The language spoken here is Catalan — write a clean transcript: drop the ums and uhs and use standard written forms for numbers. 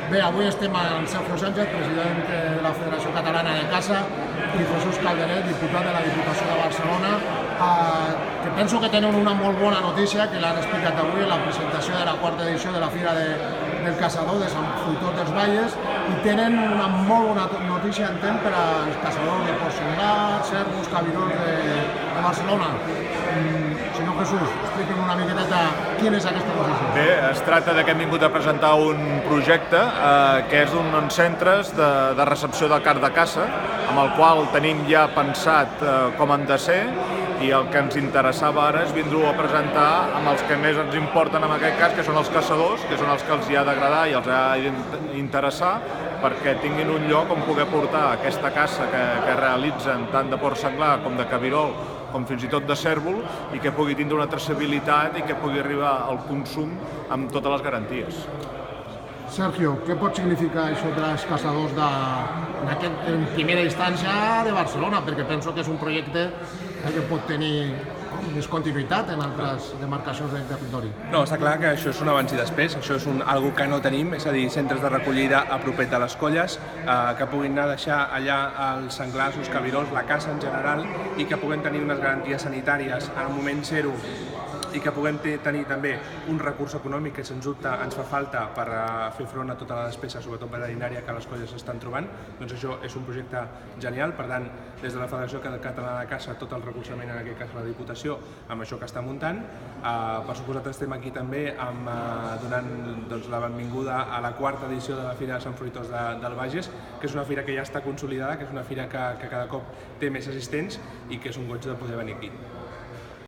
Bé, avui estem amb Sergio Sánchez, president de la Federació Catalana de Caça, i Jesús Calderé, diputat de la Diputació de Barcelona, que penso que tenen una molt bona notícia, que l'han explicat avui en la presentació de la quarta edició de la Fira del Caçador de Sant Fruitós dels Valles, i tenen una molt bona notícia, entenc, per als caçadors de Porcelà, cérvols, cabirols de Barcelona. Senyor Jesús, expliqui'm una miqueta quina és aquesta notícia. Bé, es tracta que hem vingut a presentar un projecte que és uns centres de recepció de carn de caça, amb el qual tenim ja pensat com han de ser, i el que ens interessava ara és vindre a presentar amb els que més ens importen en aquest cas, que són els caçadors, que són els que els hi ha d'agradar i els ha d'interessar, perquè tinguin un lloc on poder portar aquesta caça que realitzen tant de porc senglar com de cabirol, com fins i tot de cérvol, i que pugui tindre una traçabilitat i que pugui arribar al consum amb totes les garanties. Sergio, què pot significar això per als caçadors en primera instància de Barcelona? Perquè penso que és un projecte que pot tenir més continuïtat en altres demarcacions del territori. No, està clar que això és un abans i després, això és algo que no tenim, és a dir, centres de recollida a propet de les colles, que puguin anar a deixar allà els senglars, els cabirols, la caça en general, i que puguem tenir unes garanties sanitàries en el moment zero, i que puguem tenir també un recurs econòmic que sens dubte ens fa falta per fer front a tota la despesa, sobretot veterinària, que les colles estan trobant, doncs això és un projecte genial. Per tant, des de la Federació Catalana de Caça, tot el recolzament, en aquest cas la Diputació, amb això que està muntant. Per suposat estem aquí també donant la benvinguda a la quarta edició de la Fira de Sant Fruitós del Bages, que és una fira que ja està consolidada, que és una fira que cada cop té més assistents i que és un goig de poder venir aquí.